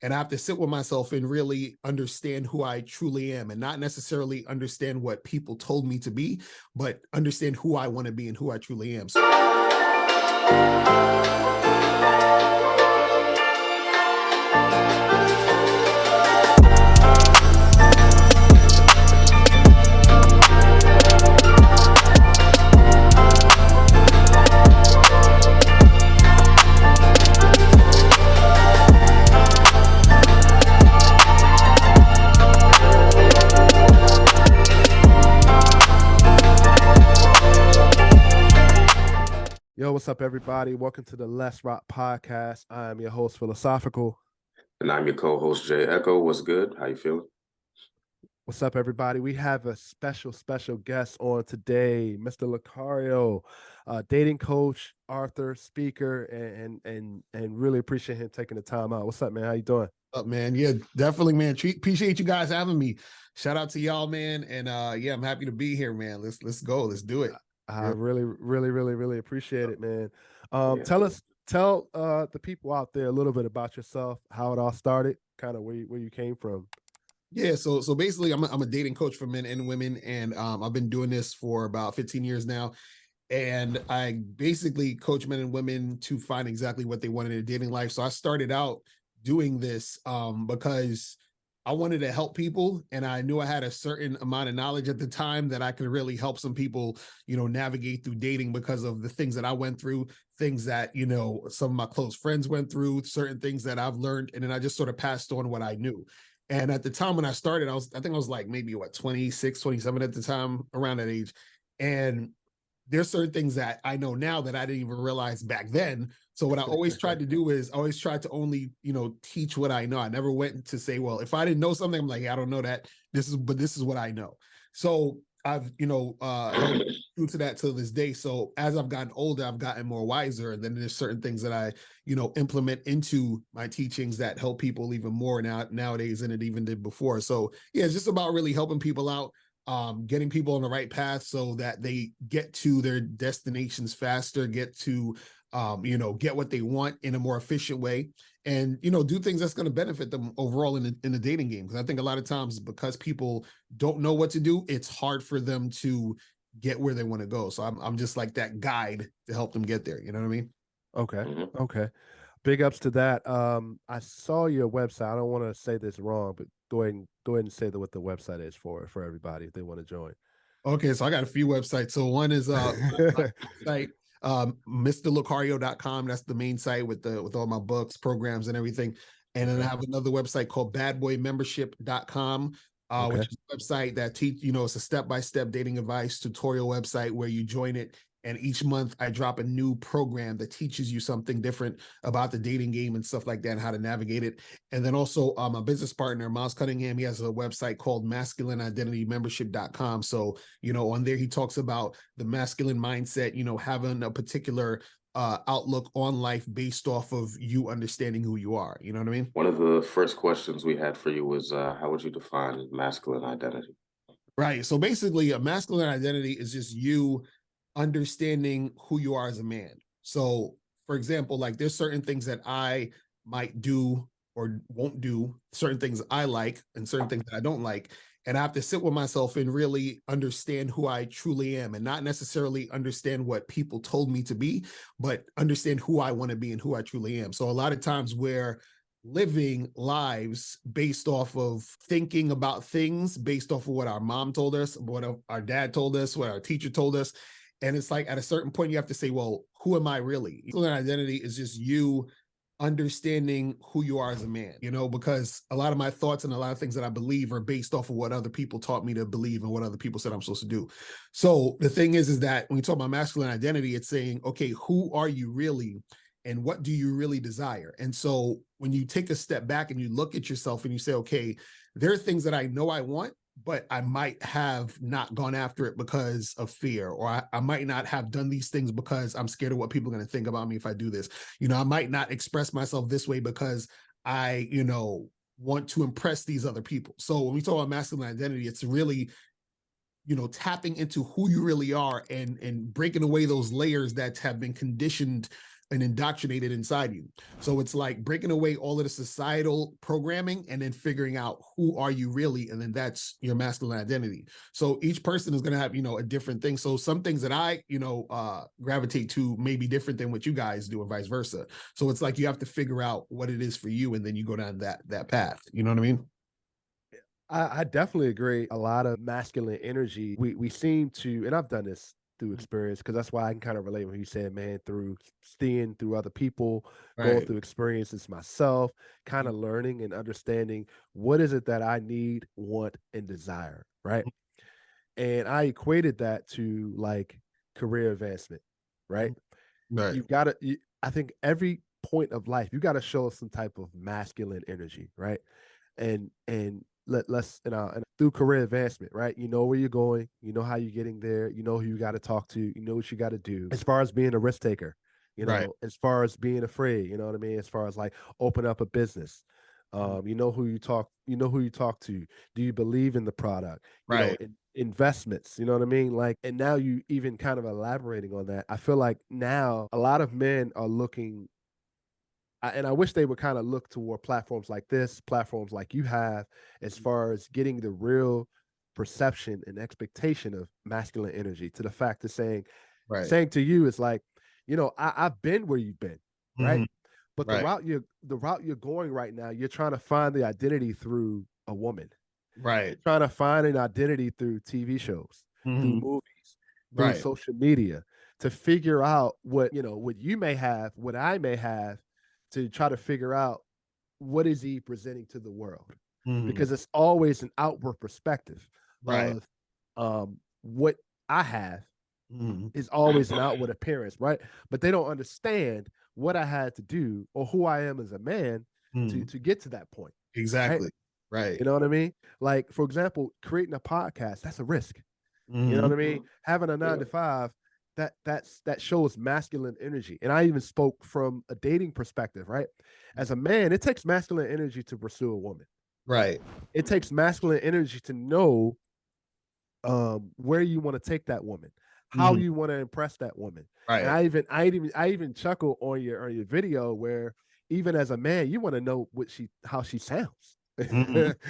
And I have to sit with myself and really understand who I truly am, and not necessarily understand what people told me to be, but understand who I want to be and who I truly am. Yo, what's up, everybody? Welcome to the LetsRapPodcast. I am your host, Philasophikal. And I'm your co-host, Jay Ecko. What's good? How you feeling? What's up, everybody? We have a special guest on today, Mr. Locario, dating coach, author, speaker, and really appreciate him taking the time out. What's up, man? How you doing? Up, man. Yeah, definitely, man. Appreciate you guys having me. Shout out to y'all, man. And yeah, I'm happy to be here, man. Let's go. Let's do it. I really appreciate it, man. Yeah. Tell the people out there a little bit about yourself, how it all started, kind of where you came from. Yeah, so basically, I'm a dating coach for men and women, and I've been doing this for about 15 years now. And I basically coach men and women to find exactly what they want in their dating life. So I started out doing this because I wanted to help people, and I knew I had a certain amount of knowledge at the time that I could really help some people, navigate through dating because of the things that I went through, things that, some of my close friends went through, certain things that I've learned, and then I just sort of passed on what I knew. And at the time when I started, I think I was like maybe 26, 27 at the time, around that age. And there's certain things that I know now that I didn't even realize back then. So what I always tried to do is always tried to only, teach what I know. I never went to say, well, if I didn't know something, I'm like, I don't know that. This is what I know. So I've, held true to that to this day. So as I've gotten older, I've gotten more wiser. And then there's certain things that I, implement into my teachings that help people even more nowadays than it even did before. So yeah, it's just about really helping people out, getting people on the right path so that they get to their destinations faster, get to, get what they want in a more efficient way, and, do things that's going to benefit them overall in the dating game. Because I think a lot of times, because people don't know what to do, it's hard for them to get where they want to go. So I'm just like that guide to help them get there. You know what I mean? Okay. Big ups to that. I saw your website. I don't want to say this wrong, but go ahead and say what the website is for everybody if they want to join. Okay, so I got a few websites. So one is site, MrLocario.com. That's the main site with all my books, programs, and everything. And then I have another website called badboymembership.com, which is a website that it's a step-by-step dating advice tutorial website where you join it. And each month I drop a new program that teaches you something different about the dating game and stuff like that, and how to navigate it. And then also my business partner, Miles Cunningham, he has a website called masculineidentitymembership.com. So, on there, he talks about the masculine mindset, having a particular outlook on life based off of you understanding who you are. You know what I mean? One of the first questions we had for you was, how would you define masculine identity? Right. So basically, a masculine identity is just you understanding who you are as a man. So, for example, like there's certain things that I might do or won't do, certain things I like and certain things that I don't like. And I have to sit with myself and really understand who I truly am, and not necessarily understand what people told me to be, but understand who I want to be and who I truly am. So a lot of times we're living lives based off of thinking about things based off of what our mom told us, what our dad told us, what our teacher told us. And it's like at a certain point, you have to say, well, who am I really? Identity is just you understanding who you are as a man, because a lot of my thoughts and a lot of things that I believe are based off of what other people taught me to believe and what other people said I'm supposed to do. So the thing is that when you talk about masculine identity, it's saying, okay, who are you really? And what do you really desire? And so when you take a step back and you look at yourself and you say, okay, there are things that I know I want, but I might have not gone after it because of fear, or I might not have done these things because I'm scared of what people are going to think about me if I do this. I might not express myself this way because I, want to impress these other people. So when we talk about masculine identity, it's really, tapping into who you really are and breaking away those layers that have been conditioned and indoctrinated inside you. So it's like breaking away all of the societal programming and then figuring out who are you really, and then that's your masculine identity. So each person is going to have, a different thing. So some things that I, gravitate to may be different than what you guys do, and vice versa. So it's like you have to figure out what it is for you, and then you go down that path. You know what I mean? I definitely agree. A lot of masculine energy, we seem to, and I've done this through experience, because that's why I can kind of relate when you said, man, through seeing through other people, going through experiences myself, kind of learning and understanding what is it that I need, want, and desire, right? And I equated that to like career advancement, right? Right. You've got to, I think every point of life, you got to show some type of masculine energy, right? And let's and through career advancement, right? You know where you're going, you know how you're getting there, you know who you got to talk to, you know what you got to do. As far as being a risk taker, as far as being afraid, you know what I mean? As far as like open up a business, you know who you talk to. Do you believe in the product? Investments, you know what I mean? Like, and now you even kind of elaborating on that. I feel like now a lot of men are looking, and I wish they would kind of look toward platforms like this, platforms like you have, as far as getting the real perception and expectation of masculine energy, to the fact of saying to you, it's like, I've been where you've been, right? But the route you're going right now, you're trying to find the identity through a woman. Right. You're trying to find an identity through TV shows, through movies, through social media, to figure out what you may have, what I may have, to try to figure out what is he presenting to the world, because it's always an outward perspective of what I have is always an outward appearance, right? But they don't understand what I had to do or who I am as a man to get to that point. Exactly. Right. You know what I mean? Like, for example, creating a podcast, that's a risk. You know what I mean? Having a 9 to 5, that shows masculine energy. And I even spoke from a dating perspective, right? As a man, it takes masculine energy to pursue a woman. Right. It takes masculine energy to know where you want to take that woman, how you want to impress that woman. Right. And I even chuckle on your video where even as a man, you want to know how she sounds.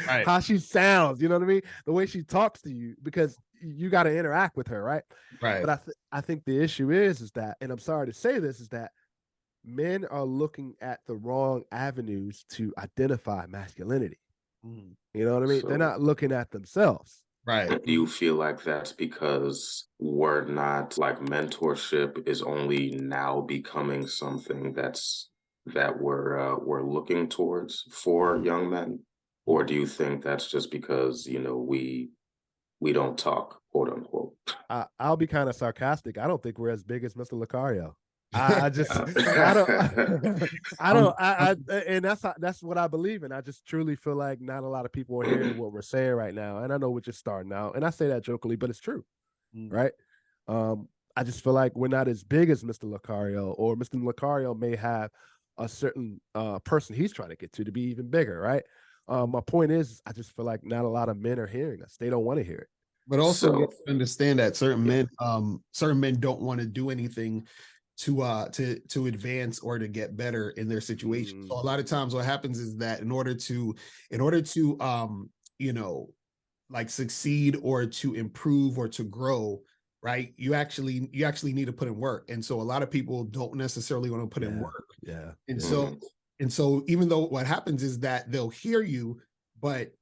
How she sounds, you know what I mean? The way she talks to you, because you got to interact with her, right? But I think the issue is that, and I'm sorry to say this, is that men are looking at the wrong avenues to identify masculinity. You know what I mean? They're not looking at themselves. Right. Do you feel like that's because we're not, like, mentorship is only now becoming something that we're looking towards for young men? Or do you think that's just because, we don't talk, quote unquote? I'll be kind of sarcastic. I don't think we're as big as Mr. Locario. I just I don't and that's what I believe in. I just truly feel like not a lot of people are hearing what we're saying right now. And I know we're just starting out, and I say that jokingly, but it's true. Right. I just feel like we're not as big as Mr. Locario, or Mr. Locario may have a certain person he's trying to get to be even bigger, right? My point is, I just feel like not a lot of men are hearing us. They don't want to hear it. But also, you have to understand that certain men don't want to do anything to advance or to get better in their situation. So a lot of times what happens is that in order to like succeed or to improve or to grow, right, you actually need to put in work. And so a lot of people don't necessarily want to put in work. And so even though what happens is that they'll hear you, but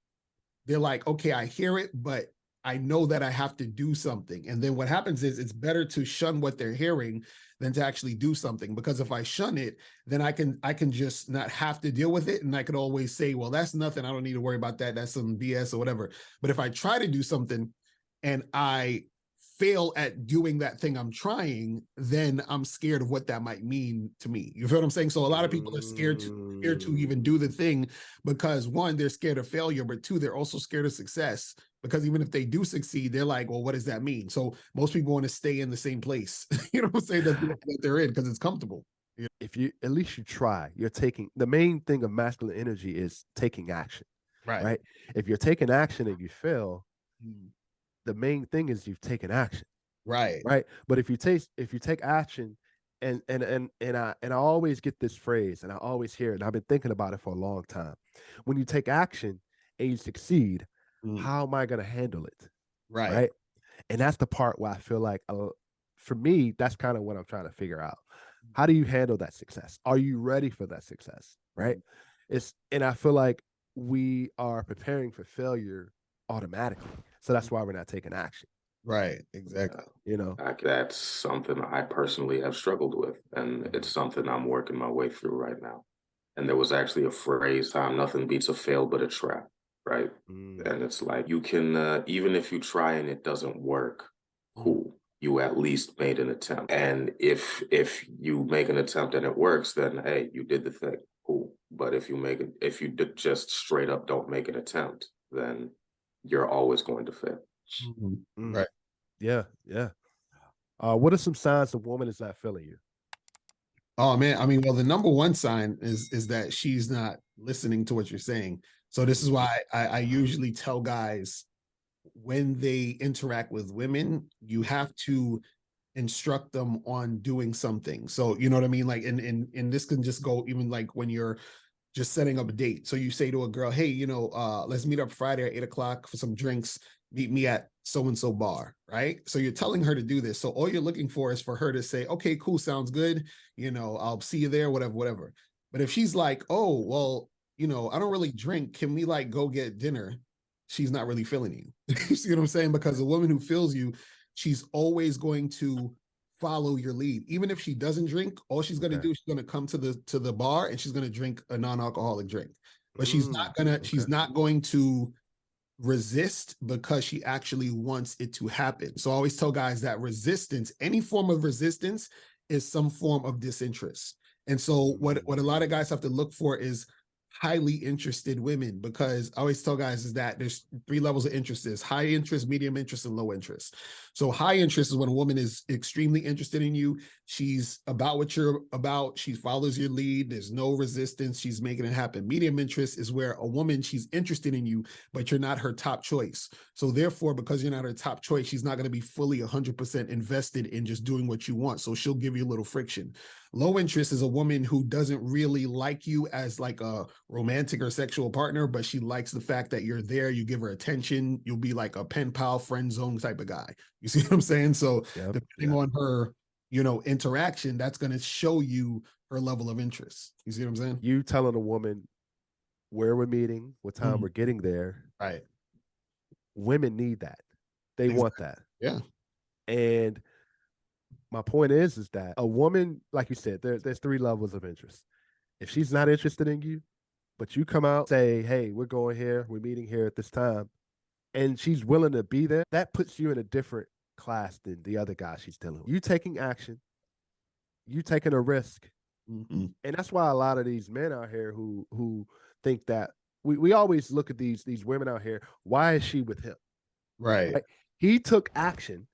they're like, okay, I hear it, but I know that I have to do something. And then what happens is it's better to shun what they're hearing than to actually do something. Because if I shun it, then I can just not have to deal with it. And I could always say, well, that's nothing. I don't need to worry about that. That's some BS or whatever. But if I try to do something and I fail at doing that thing I'm trying, then I'm scared of what that might mean to me. You feel what I'm saying? So a lot of people are scared to even do the thing because, one, they're scared of failure, but two, they're also scared of success, because even if they do succeed, they're like, well, what does that mean? So most people want to stay in the same place, you know what I'm saying, that they're in, because it's comfortable. If you, at least you try, you're taking, the main thing of masculine energy is taking action, right? If you're taking action and you fail, the main thing is you've taken action. Right. But if you take action And I always get this phrase, and I always hear it, and I've been thinking about it for a long time. When you take action and you succeed, how am I going to handle it? Right. Right. And that's the part where I feel like, for me, that's kind of what I'm trying to figure out. How do you handle that success? Are you ready for that success? Right. And I feel like we are preparing for failure automatically. So that's why we're not taking action. Right. Exactly. That's something I personally have struggled with, and it's something I'm working my way through right now. And there was actually a phrase, "Time nothing beats a fail but a trap," right? And it's like you can, even if you try and it doesn't work, cool. You at least made an attempt. And if you make an attempt and it works, then hey, you did the thing, cool. But if you just straight up don't make an attempt, then you're always going to fail. Right. Yeah. What are some signs a woman is not feeling you? Oh man, I mean, well, the number one sign is that she's not listening to what you're saying. So this is why I usually tell guys when they interact with women, you have to instruct them on doing something. So you know what I mean? Like, and this can just go even like when you're just setting up a date. So you say to a girl, hey, let's meet up Friday at 8 o'clock for some drinks. Meet me at so-and-so bar, right? So you're telling her to do this. So all you're looking for is for her to say, okay, cool, sounds good. I'll see you there, whatever. But if she's like, oh, well, I don't really drink. Can we like go get dinner? She's not really feeling you. You see what I'm saying? Because a woman who feels you, she's always going to follow your lead. Even if she doesn't drink, all she's going to do, she's going to come to the bar and she's going to drink a non-alcoholic drink. But she's not going to resist because she actually wants it to happen. So I always tell guys that resistance, any form of resistance, is some form of disinterest. And so what a lot of guys have to look for is highly interested women, because I always tell guys is that there's 3 levels of interest: is high interest, medium interest, and low interest. So high interest is when a woman is extremely interested in you. She's about what you're about. She follows your lead. There's no resistance. She's making it happen. Medium interest is where a woman, she's interested in you, but you're not her top choice. So therefore, because you're not her top choice, she's not going to be fully 100% invested in just doing what you want. So she'll give you a little friction. Low interest is a woman who doesn't really like you as like a romantic or sexual partner, but she likes the fact that you're there. You give her attention. You'll be like a pen pal, friend zone type of guy. You see what I'm saying? So depending on her, interaction, that's going to show you her level of interest. You see what I'm saying? You telling a woman where we're meeting, what time we're getting there. Right. Women need that. They want that. Yeah. And my point is that a woman, like you said, there's 3 levels of interest. If she's not interested in you, but you come out, say, hey, we're going here, we're meeting here at this time, and she's willing to be there, that puts you in a different class than the other guy she's dealing with. You taking action, you taking a risk. And that's why a lot of these men out here who think that we always look at these women out here, why is she with him? Right. He took action.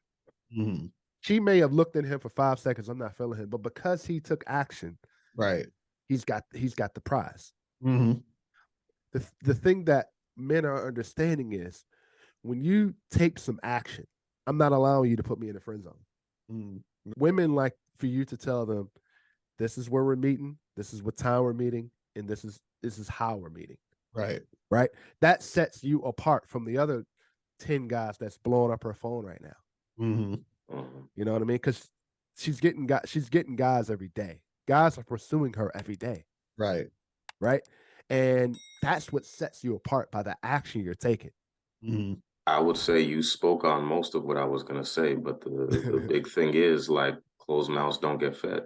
She may have looked at him for 5 seconds, I'm not feeling him, but because he took action, right, he's got the prize. The thing that men are understanding is when you take some action, I'm not allowing you to put me in a friend zone. Women like for you to tell them, this is where we're meeting, this is what time we're meeting, and this is how we're meeting. Right. That sets you apart from the other 10 guys that's blowing up her phone right now. You know what I mean? Because she's getting guys every day. Guys are pursuing her every day. Right. And that's what sets you apart, by the action you're taking. I would say you spoke on most of what I was going to say, but the big thing is, like, closed mouths don't get fed.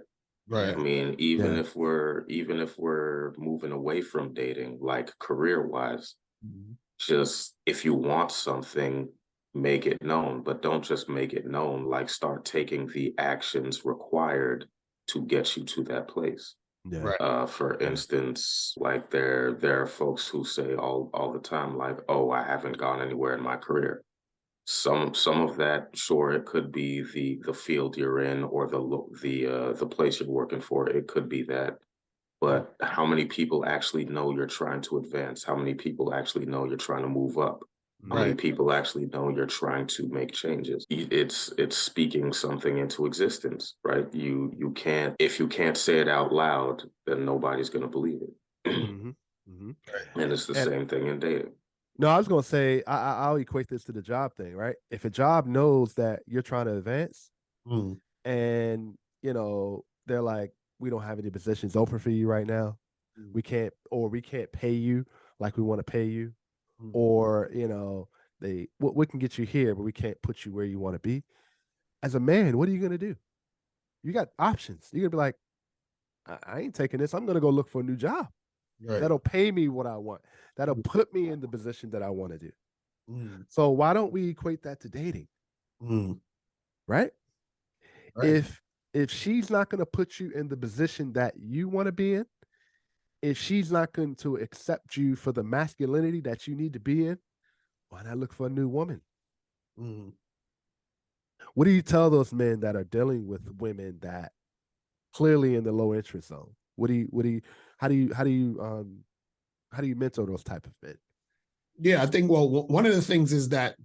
Right. I mean, even if we're moving away from dating, like career wise, just if you want something, make it known, but don't just make it known. Like, start taking the actions required to get you to that place. For instance, like there are folks who say all the time, like, oh, I haven't gone anywhere in my career. Some of that, sure, it could be the field you're in or the place you're working for. It could be that. But how many people actually know you're trying to advance? How many people actually know you're trying to move up? How many people actually know you're trying to make changes? It's speaking something into existence, right? You can't, if you can't say it out loud, then nobody's going to believe it. Mm-hmm. Mm-hmm. And it's the same thing in dating. No, I was gonna say I'll equate this to the job thing, right? If a job knows that you're trying to advance, and they're like, we don't have any positions open for you right now, we can't pay you like we want to pay you, or we can get you here, but we can't put you where you want to be. As a man, what are you gonna do? You got options. You're gonna be like, I ain't taking this. I'm gonna go look for a new job. Right. That'll pay me what I want. That'll put me in the position that I want to do. So why don't we equate that to dating? Right? If she's not going to put you in the position that you want to be in, if she's not going to accept you for the masculinity that you need to be in, why not look for a new woman? What do you tell those men that are dealing with women that clearly in the low interest zone? How do you mentor those type of men? Yeah, I think, well, one of the things is that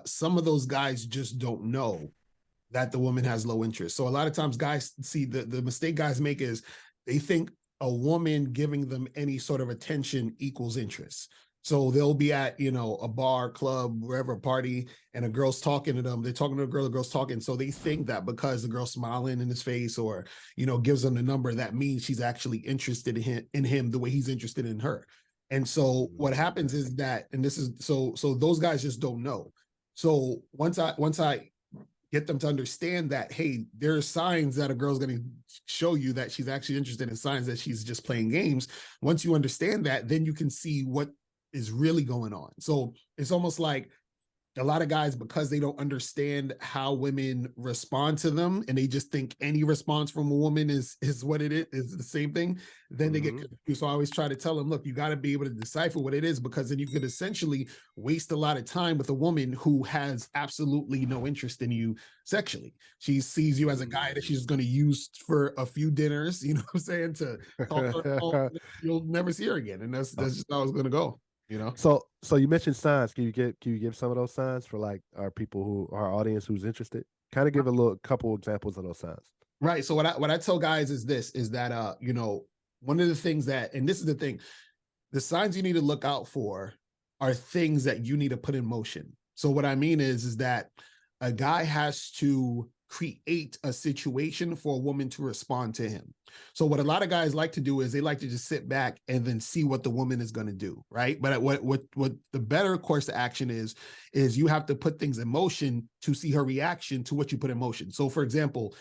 some of those guys just don't know that the woman has low interest. So a lot of times guys see the mistake guys make is they think a woman giving them any sort of attention equals interest. So they'll be at, a bar, club, wherever, party, and a girl's talking to them. They're talking to a girl, the girl's talking. So they think that because the girl's smiling in his face or, gives them the number, that means she's actually interested in him the way he's interested in her. And so what happens is that, and this is, so those guys just don't know. So once I get them to understand that, hey, there are signs that a girl's going to show you that she's actually interested in, signs that she's just playing games. Once you understand that, then you can see what is really going on. So it's almost like a lot of guys, because they don't understand how women respond to them, and they just think any response from a woman is what it is the same thing, then they get confused. So I always try to tell them, look, you got to be able to decipher what it is, because then you could essentially waste a lot of time with a woman who has absolutely no interest in you sexually. She sees you as a guy that she's going to use for a few dinners, you know what I'm saying, to talk to her. You'll never see her again. And that's just how it's going to go. So you mentioned signs. Can you give some of those signs for like our audience who's interested? Kind of give a couple examples of those signs. Right. So what I tell guys is that one of the things that, and this is the thing, the signs you need to look out for are things that you need to put in motion. So what I mean is that a guy has to create a situation for a woman to respond to him. So what a lot of guys like to do is they like to just sit back and then see what the woman is going to do, right? But what the better course of action is you have to put things in motion to see her reaction to what you put in motion. So for example,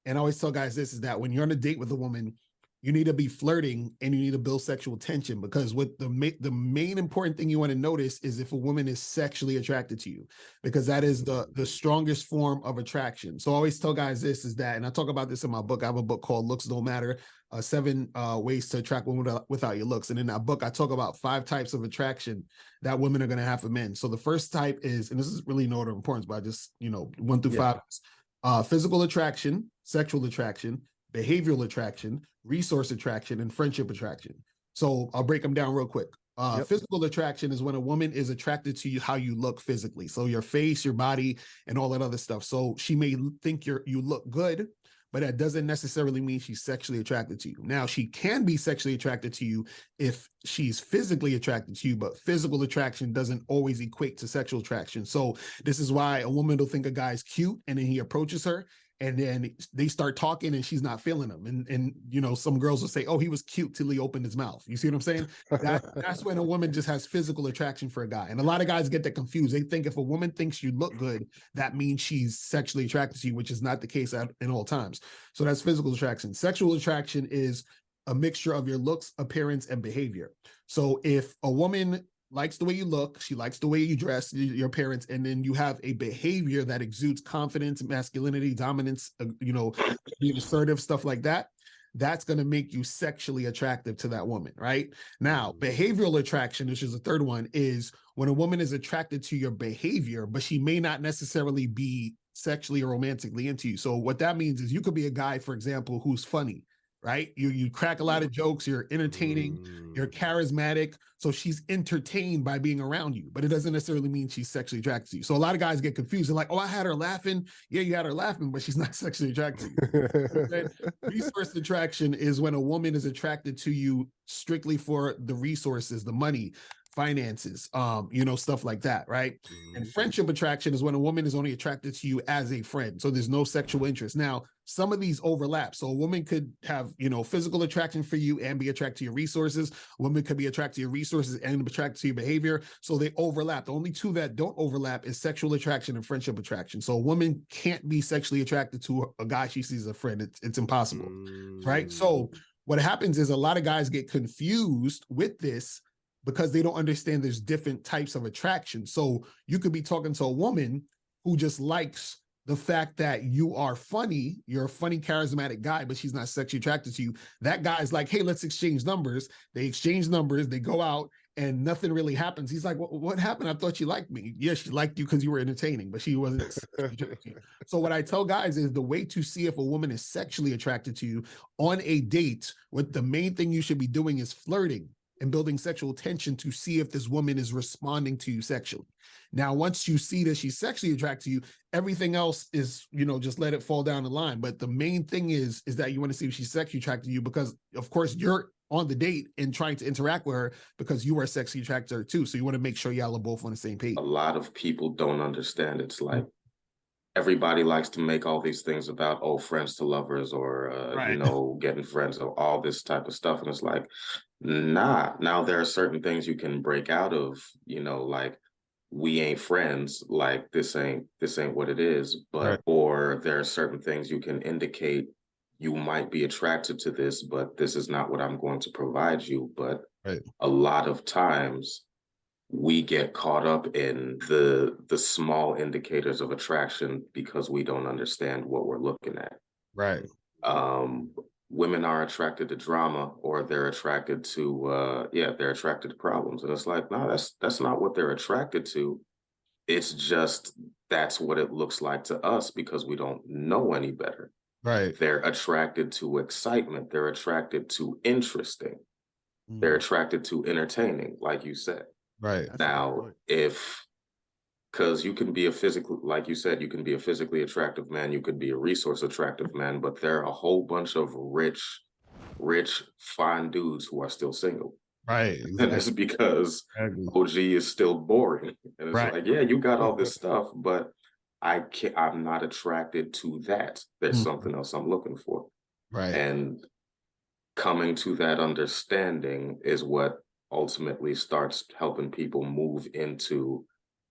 and I always tell guys this, is that when you're on a date with a woman, you need to be flirting and you need to build sexual tension, because what the main important thing you want to notice is if a woman is sexually attracted to you, because that is the strongest form of attraction. So I always tell guys this, is that, and I talk about this in my book. I have a book called Looks Don't Matter, 7 ways to attract women without your looks. And in that book, I talk about 5 types of attraction that women are going to have for men. So the first type is, and this is really no order of importance, but I just, 1 through 5, physical attraction, sexual attraction, behavioral attraction, resource attraction, and friendship attraction. So I'll break them down real quick. Physical attraction is when a woman is attracted to you, how you look physically. So your face, your body, and all that other stuff. So she may think you look good, but that doesn't necessarily mean she's sexually attracted to you. Now, she can be sexually attracted to you if she's physically attracted to you, but physical attraction doesn't always equate to sexual attraction. So this is why a woman will think a guy's cute, and then he approaches her, and then they start talking and she's not feeling him. And some girls will say, oh, he was cute till he opened his mouth. You see what I'm saying? That's when a woman just has physical attraction for a guy. And a lot of guys get that confused. They think if a woman thinks you look good, that means she's sexually attracted to you, which is not the case in all times. So that's physical attraction. Sexual attraction is a mixture of your looks, appearance, and behavior. So if a woman likes the way you look, she likes the way you dress, your appearance, and then you have a behavior that exudes confidence, masculinity, dominance, being assertive, stuff like that, that's going to make you sexually attractive to that woman, right? Now, behavioral attraction, which is the third one, is when a woman is attracted to your behavior, but she may not necessarily be sexually or romantically into you. So what that means is you could be a guy, for example, who's funny, right? You crack a lot of jokes, you're entertaining, you're charismatic. So she's entertained by being around you, but it doesn't necessarily mean she's sexually attracted to you. So a lot of guys get confused. They're like, oh, I had her laughing. Yeah, you had her laughing, but she's not sexually attracted to you. Resource attraction is when a woman is attracted to you strictly for the resources, the money, finances, stuff like that, right? And friendship attraction is when a woman is only attracted to you as a friend. So there's no sexual interest. Now, some of these overlap. So a woman could have, physical attraction for you and be attracted to your resources. A woman could be attracted to your resources and be attracted to your behavior. So they overlap. The only two that don't overlap is sexual attraction and friendship attraction. So a woman can't be sexually attracted to a guy she sees as a friend. It's impossible, right? So what happens is a lot of guys get confused with this because they don't understand there's different types of attraction. So you could be talking to a woman who just likes the fact that you are funny, you're a funny, charismatic guy, but she's not sexually attracted to you. That guy's like, hey, let's exchange numbers. They exchange numbers, they go out, and nothing really happens. He's like, what happened? I thought you liked me. Yes, she liked you because you were entertaining, but she wasn't sexually attracted to you. So what I tell guys is the way to see if a woman is sexually attracted to you on a date, what the main thing you should be doing is flirting and building sexual tension to see if this woman is responding to you sexually. Now, once you see that she's sexually attracted to you, everything else is, just let it fall down the line. But the main thing is that you want to see if she's sexually attracted to you because, of course, you're on the date and trying to interact with her because you are sexually attracted to her too. So you want to make sure y'all are both on the same page. A lot of people don't understand. It's like everybody likes to make all these things about, friends to lovers or, getting friends or all this type of stuff. And it's like, nah, now there are certain things you can break out of, like we ain't friends, like this ain't what it is. But, or there are certain things you can indicate you might be attracted to this, but this is not what I'm going to provide you. But a lot of times we get caught up in the small indicators of attraction because we don't understand what we're looking at. Right. Women are attracted to drama, or they're attracted to they're attracted to problems. And it's like, no, that's not what they're attracted to. It's just that's what it looks like to us because we don't know any better. Right. They're attracted to excitement. They're attracted to interesting. They're attracted to entertaining, like you said. Right. Now, because you can be like you said, you can be a physically attractive man, you could be a resource attractive man, but there are a whole bunch of rich, fine dudes who are still single. Right. Exactly. And it's because OG is still boring. And it's like, yeah, you got all this stuff, but I'm not attracted to that. There's something else I'm looking for. Right. And coming to that understanding is what ultimately starts helping people move into,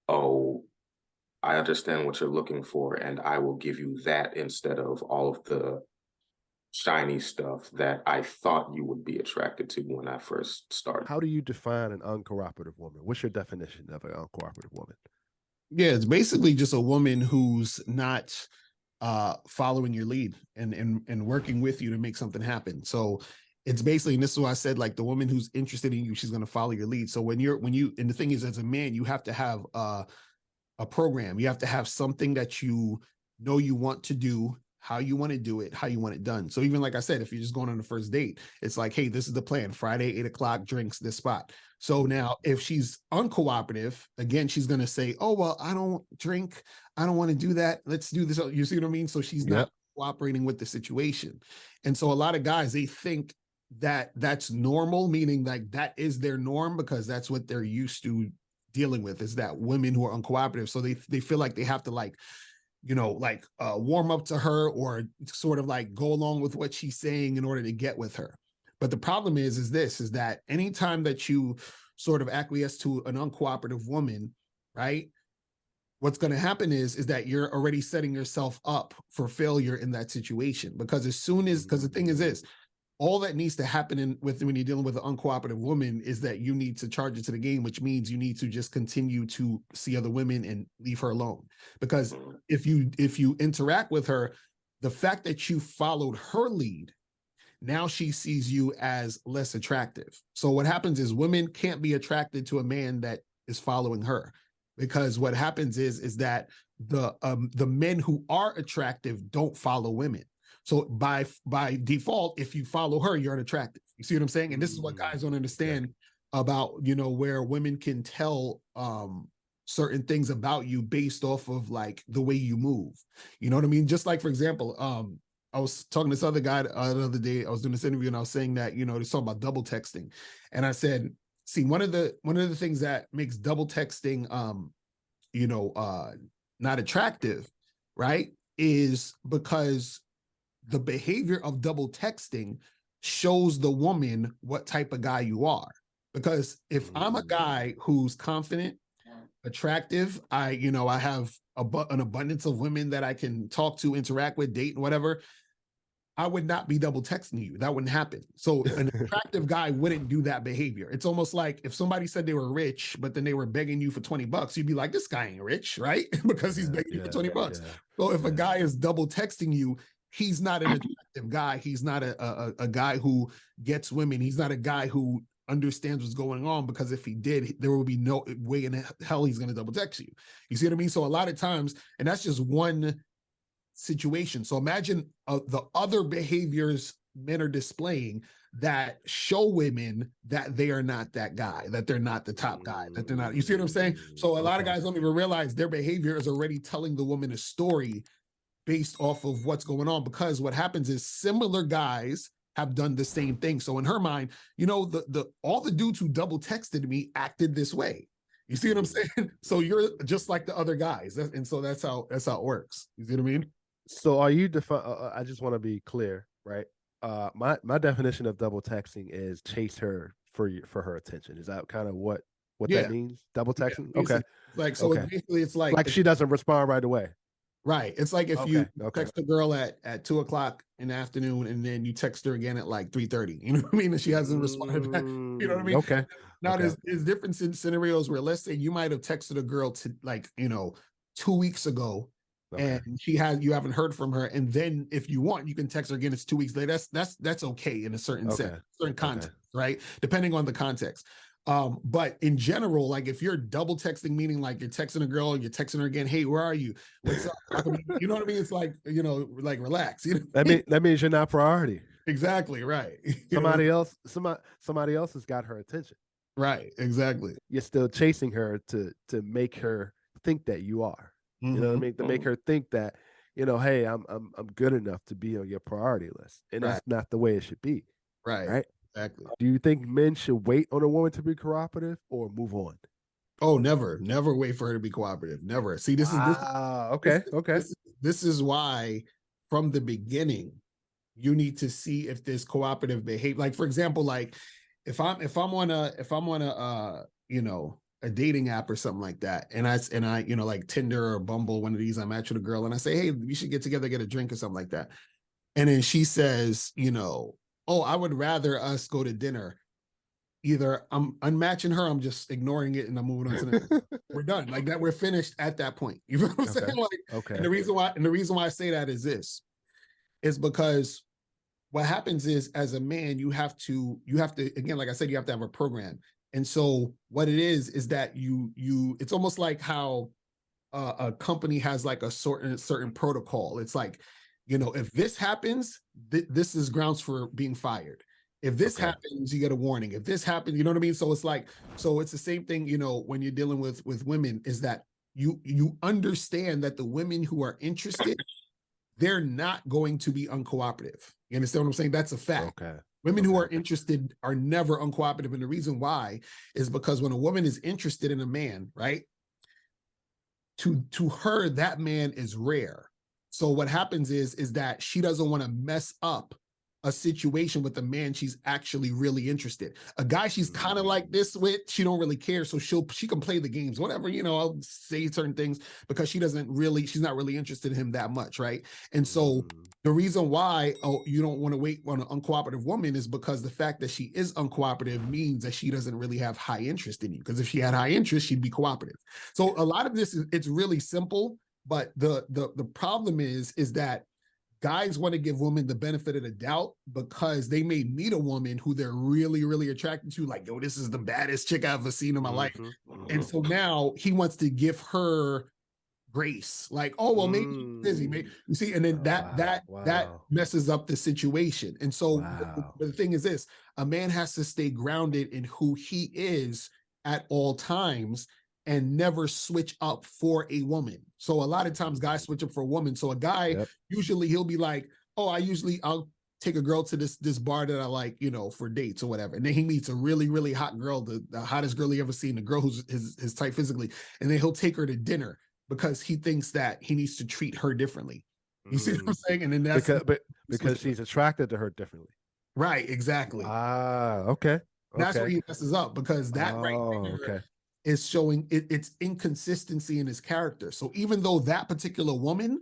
I understand what you're looking for, and I will give you that instead of all of the shiny stuff that I thought you would be attracted to when I first started. How do you define an uncooperative woman? What's your definition of an uncooperative woman? Yeah, it's basically just a woman who's not following your lead and working with you to make something happen. So it's basically, and this is why I said, like, the woman who's interested in you, she's going to follow your lead. So and the thing is, as a man, you have to have a program. You have to have something that you know you want to do, how you want to do it, how you want it done. So even like I said, if you're just going on the first date, it's like, hey, this is the plan. Friday, 8 o'clock, drinks, this spot. So now if she's uncooperative, again, she's going to say, oh, well, I don't drink. I don't want to do that. Let's do this. You see what I mean? So she's not cooperating with the situation. And so a lot of guys, they think that that's normal, meaning like that is their norm because that's what they're used to dealing with, is that women who are uncooperative. So they feel like they have to warm up to her or sort of like go along with what she's saying in order to get with her. But the problem is that anytime that you sort of acquiesce to an uncooperative woman, right, what's going to happen is that you're already setting yourself up for failure in that situation. Because the thing is this, all that needs to happen when you're dealing with an uncooperative woman is that you need to charge it to the game, which means you need to just continue to see other women and leave her alone. Because if you interact with her, the fact that you followed her lead, now she sees you as less attractive. So what happens is women can't be attracted to a man that is following her, because what happens is that the men who are attractive don't follow women. So by default, if you follow her, you're unattractive. You see what I'm saying? And this is what guys don't understand about, where women can tell certain things about you based off of like the way you move. You know what I mean? Just like, for example, I was talking to this other guy the other day. I was doing this interview and I was saying that, they're talking about double texting. And I said, see, one of the things that makes double texting not attractive, right, is because the behavior of double texting shows the woman what type of guy you are. Because if I'm a guy who's confident, attractive, I have an abundance of women that I can talk to, interact with, date, and whatever, I would not be double texting you. That wouldn't happen. So an attractive guy wouldn't do that behavior. It's almost like if somebody said they were rich, but then they were begging you for $20, you'd be like, this guy ain't rich, right? Because he's begging you for $20. So if a guy is double texting you, he's not an attractive guy. He's not a guy who gets women. He's not a guy who understands what's going on, because if he did, there would be no way in hell he's going to double text you. You see what I mean? So a lot of times, and that's just one situation. So imagine the other behaviors men are displaying that show women that they are not that guy, that they're not the top guy, that they're not, you see what I'm saying? So a lot of guys don't even realize their behavior is already telling the woman a story based off of what's going on, because what happens is similar guys have done the same thing. So in her mind, all the dudes who double texted me acted this way. You see what I'm saying? So you're just like the other guys. And so that's how it works. You see what I mean? So are you I just want to be clear, right? My definition of double texting is chase her for her attention. Is that kind of what that means? Double texting? Yeah, okay. Like, so basically it's like she doesn't respond right away. Right. It's like if you text a girl at 2:00 in the afternoon and then you text her again at like 3:30, you know what I mean? And she hasn't responded back. You know what I mean? Okay. Now there's different scenarios where, let's say you might have texted a girl to 2 weeks ago, and you haven't heard from her. And then if you want, you can text her again. It's 2 weeks later. That's okay in a certain sense, certain context, right? Depending on the context. But in general, like if you're double texting, meaning like you're texting a girl, you're texting her again, hey, where are you? What's up? You know what I mean? It's like, like relax. That means you're not priority. Exactly, right. Somebody else has got her attention. Right, exactly. You're still chasing her to make her think that you are. You know what I mean? To make her think that, hey, I'm good enough to be on your priority list. And that's not the way it should be. Right. Exactly. Do you think men should wait on a woman to be cooperative or move on? Oh, never wait for her to be cooperative. Never. See, this is why from the beginning you need to see if there's cooperative behavior. Like, for example, like if I'm on a a dating app or something like that, and I like Tinder or Bumble, one of these, I match with a girl and I say, hey, we should get together, get a drink or something like that. And then she says, oh, I would rather us go to dinner. Either I'm unmatching her, I'm just ignoring it and I'm moving on to the next. We're done. Like that, we're finished at that point. You know what I'm saying? Like, and the reason why I say that is this, is because what happens is, as a man, you have to, again, like I said, you have to have a program. And so what it is that it's almost like how a company has like a certain protocol. It's like, if this happens, this is grounds for being fired. If this happens, you get a warning. If this happens, you know what I mean? So it's like, it's the same thing, when you're dealing with women, is that you understand that the women who are interested, they're not going to be uncooperative. You understand what I'm saying? That's a fact. Women who are interested are never uncooperative. And the reason why is because when a woman is interested in a man, right, to her, that man is rare. So what happens is that she doesn't want to mess up a situation with a man she's actually really interested. A guy she's kind of like this with, she don't really care. So she can play the games, whatever, I'll say certain things because she's not really interested in him that much, right? And so the reason why you don't want to wait on an uncooperative woman is because the fact that she is uncooperative means that she doesn't really have high interest in you. Because if she had high interest, she'd be cooperative. So a lot of this it's really simple, but the problem is that guys want to give women the benefit of the doubt because they may meet a woman who they're really, really attracted to, like, yo, this is the baddest chick I've ever seen in my life. And so now he wants to give her grace. Like, oh, well, maybe she's busy. Maybe, you see, and then that messes up the situation. And so the thing is this, a man has to stay grounded in who he is at all times and never switch up for a woman. So a lot of times guys switch up for a woman. So a guy, usually he'll be like, oh, I'll take a girl to this bar that I like, you know, for dates or whatever. And then he meets a really, really hot girl, the hottest girl he ever seen, the girl who's his type physically. And then he'll take her to dinner because he thinks that he needs to treat her differently. You see what I'm saying? And then that's because she's attracted to her differently. Right, exactly. Okay. That's where he messes up, because that is showing it's inconsistency in his character. So even though that particular woman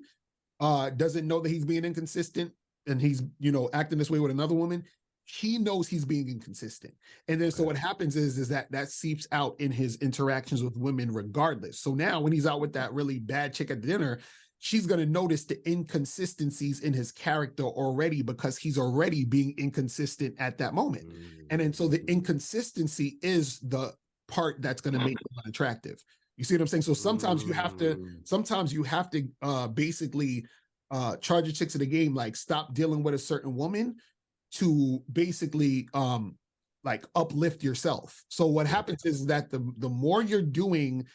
doesn't know that he's being inconsistent and he's, you know, acting this way with another woman, he knows he's being inconsistent. And then so what happens is that seeps out in his interactions with women regardless. So now when he's out with that really bad chick at dinner, she's going to notice the inconsistencies in his character already, because he's already being inconsistent at that moment. And then so the inconsistency is the part that's going to make him unattractive. You see what I'm saying? So sometimes you have to basically charge your chicks to the game, like stop dealing with a certain woman to basically like uplift yourself. So what happens is that the more you're doing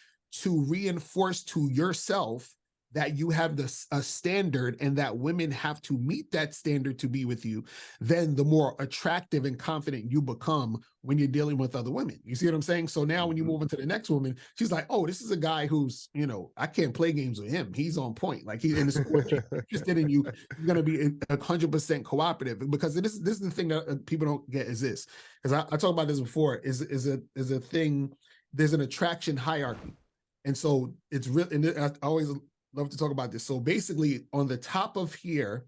to reinforce to yourself that you have a standard and that women have to meet that standard to be with you, then the more attractive and confident you become when you're dealing with other women. You see what I'm saying? So now when you move into the next woman, she's like, oh, this is a guy who's, you know, I can't play games with him. He's on point. Like he's interested in you. You're going to be 100% cooperative, because this is the thing that people don't get is this, because I talked about this before, is a thing. There's an attraction hierarchy. And so it's real. And I always love to talk about this. So basically on the top of here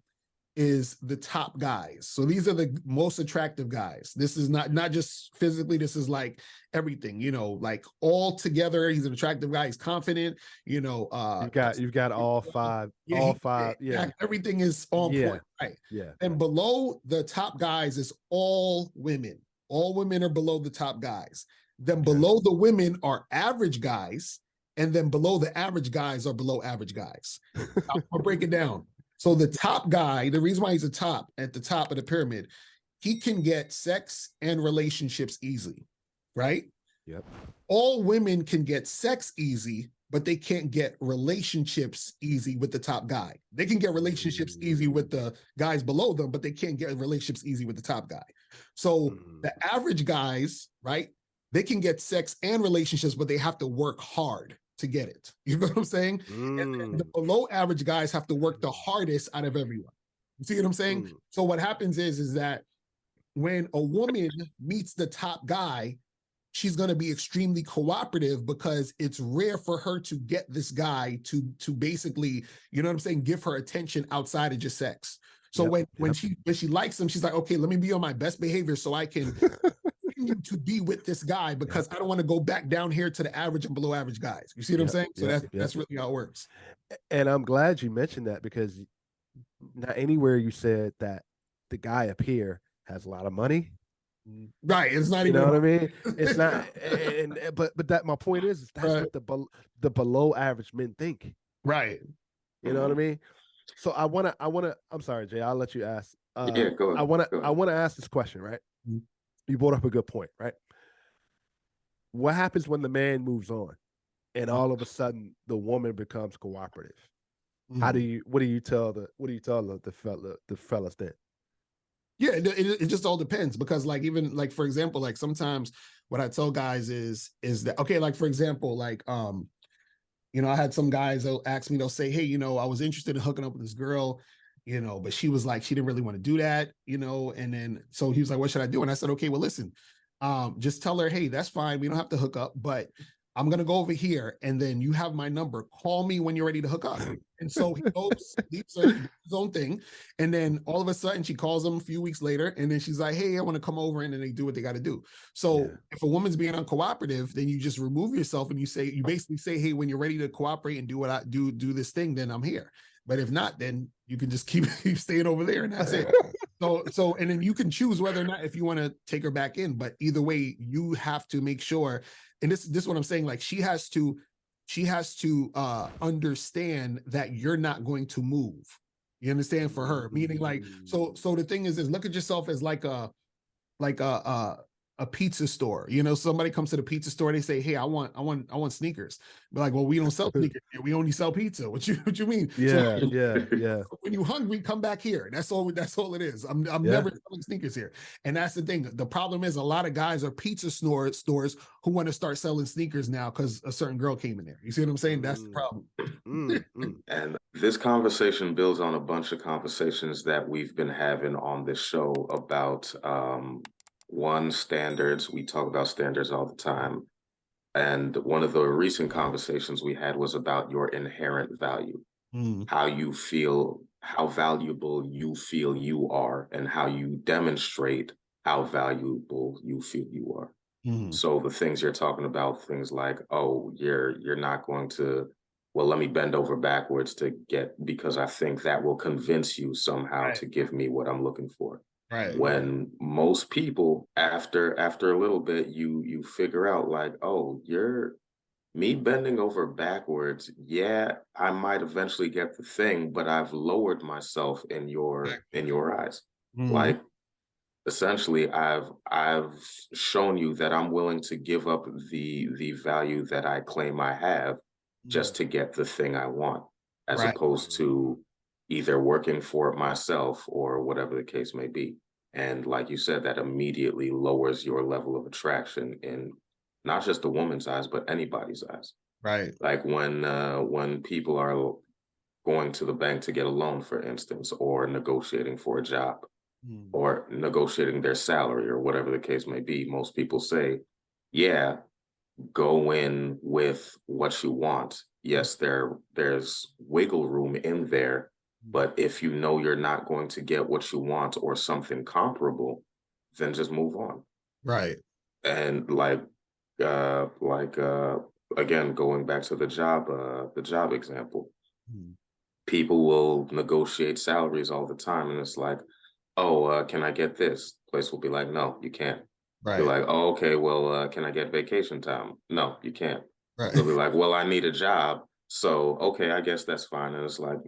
is the top guys. So these are the most attractive guys. This is not just physically, this is like everything, you know, like all together. He's an attractive guy. He's confident, you know, you've got all five, everything is on point. Right. Yeah. And below the top guys is all women. All women are below the top guys. Then below the women are average guys. And then below the average guys are below average guys. I'll break it down. So the top guy, the reason why he's at the top of the pyramid, he can get sex and relationships easily, right? Yep. All women can get sex easy, but they can't get relationships easy with the top guy. They can get relationships easy with the guys below them, but they can't get relationships easy with the top guy. So the average guys, right? They can get sex and relationships, but they have to work hard to get it. You know what I'm saying? And the below average guys have to work the hardest out of everyone. You see what I'm saying? So what happens is that when a woman meets the top guy, she's going to be extremely cooperative, because it's rare for her to get this guy to basically, you know what I'm saying, give her attention outside of just sex. So when she likes him, she's like, okay, let me be on my best behavior so I can to be with this guy, because I don't want to go back down here to the average and below average guys. You see what I'm saying? So that's really how it works. And I'm glad you mentioned that, because not anywhere you said that the guy up here has a lot of money. Right. It's not you even, know what I mean? It's not, but that my point is that's what the below average men think. Right. You know what I mean? So I wanna, I'm sorry, Jay, I'll let you ask. Go ahead. I wanna ask this question, right? You brought up a good point, right? What happens when the man moves on and all of a sudden the woman becomes cooperative? What do you tell the fellas then? Yeah, it just all depends, because like, even like, for example, like sometimes what I tell guys is that, okay, like for example, like, you know, I had some guys that'll ask me, they'll say, hey, you know, I was interested in hooking up with this girl, you know, but she was like, she didn't really want to do that, you know, and then, so he was like, what should I do? And I said, okay, well, listen, just tell her, hey, that's fine. We don't have to hook up, but I'm going to go over here, and then you have my number. Call me when you're ready to hook up. And so he goes, leaves his own thing. And then all of a sudden she calls him a few weeks later, and then she's like, hey, I want to come over, and then they do what they got to do. So if a woman's being uncooperative, then you just remove yourself and you basically say, hey, when you're ready to cooperate and do what I do this thing, then I'm here. But if not, then you can just keep staying over there, and that's it. So, and then you can choose whether or not if you want to take her back in. But either way, you have to make sure, and this is what I'm saying, like she has to she has to understand that you're not going to move. You understand? For her, meaning like, so the thing is look at yourself as like a pizza store. You know, somebody comes to the pizza store, they say, hey, I want sneakers. But like, well, we don't sell sneakers here. We only sell pizza. What you mean? Yeah, So, yeah. when you hungry, come back here. That's all it is. I'm never selling sneakers here. And that's the thing. The problem is a lot of guys are pizza stores who want to start selling sneakers now because a certain girl came in there. You see what I'm saying? That's the problem. And this conversation builds on a bunch of conversations that we've been having on this show about one, standards. We talk about standards all the time. And one of the recent conversations we had was about your inherent value, how you feel, how valuable you feel you are, and how you demonstrate how valuable you feel you are. So the things you're talking about, things like, oh, you're not going to, well, let me bend over backwards to get, because I think that will convince you somehow to give me what I'm looking for. Right. When most people, after a little bit, you figure out like, oh, you're me bending over backwards. Yeah, I might eventually get the thing, but I've lowered myself in your eyes. Like, essentially, I've shown you that I'm willing to give up the value that I claim I have just to get the thing I want, as opposed to either working for it myself or whatever the case may be. And like you said, that immediately lowers your level of attraction in not just a woman's eyes, but anybody's eyes. Right. Like when people are going to the bank to get a loan, for instance, or negotiating for a job, or negotiating their salary, or whatever the case may be, most people say, yeah, go in with what you want. Yes, there's wiggle room in there, but if you know you're not going to get what you want or something comparable, then just move on. Right. And again, going back to the job example, people will negotiate salaries all the time, and it's like, oh, can I get this? Place will be like, no, you can't. Right. Be like, oh, okay, well, can I get vacation time? No, you can't. Right. They'll be like, well, I need a job, so okay, I guess that's fine. And it's like,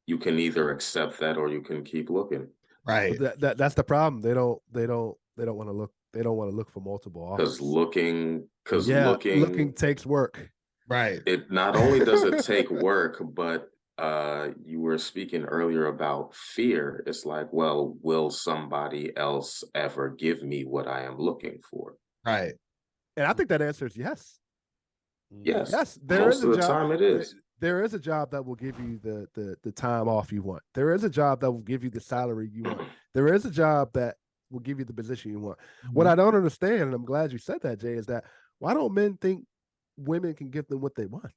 you can either accept that or you can keep looking. Right. That's the problem. They don't want to look. They don't want to look for multiple offers. Because looking takes work. Right. It not only does it take work, but you were speaking earlier about fear. It's like, well, will somebody else ever give me what I am looking for? Right. And I think that answer is yes. Yes. Yes, Most of the time it is. There is a job that will give you the time off you want. There is a job that will give you the salary you want. There is a job that will give you the position you want. What I don't understand, and I'm glad you said that, Jay, is that why don't men think women can give them what they want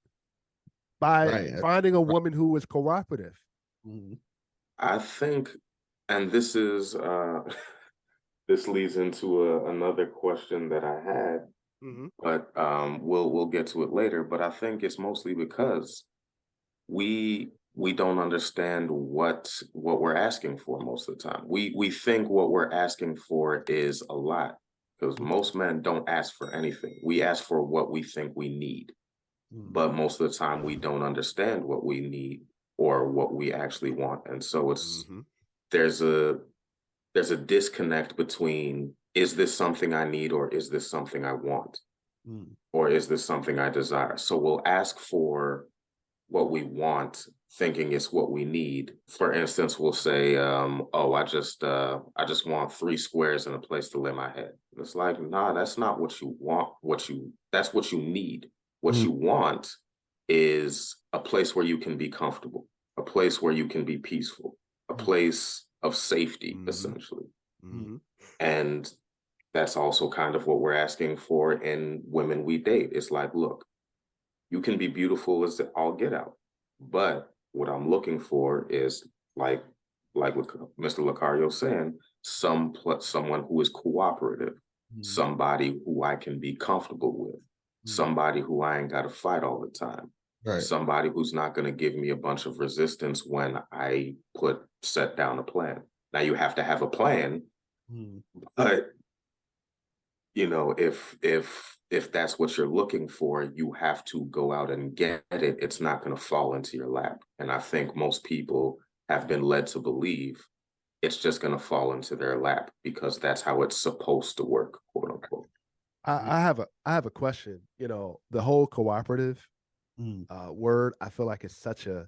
by finding a woman who is cooperative? I think, and this is this leads into another question that I had, but we'll get to it later. But I think it's mostly because we don't understand what we're asking for most of the time. We think what we're asking for is a lot, because most men don't ask for anything. We ask for what we think we need, but most of the time we don't understand what we need or what we actually want. And so it's there's a disconnect between, is this something I need, or is this something I want, or is this something I desire? So we'll ask for what we want, thinking it's what we need. For instance, we'll say, oh, I just want 3 squares and a place to lay my head. It's like, nah, that's not what you want. That's what you need. What you want is a place where you can be comfortable, a place where you can be peaceful, a place of safety, essentially. And that's also kind of what we're asking for in women we date. It's like, look, you can be beautiful as all get out, but what I'm looking for is like what Mr. Locario saying, someone who is cooperative, somebody who I can be comfortable with, somebody who I ain't got to fight all the time, somebody who's not going to give me a bunch of resistance when I set down a plan. Now you have to have a plan, but you know, if if that's what you're looking for, you have to go out and get it. It's not going to fall into your lap. And I think most people have been led to believe it's just going to fall into their lap because that's how it's supposed to work, quote unquote. I have a question. You know, the whole cooperative word, I feel like it's such a.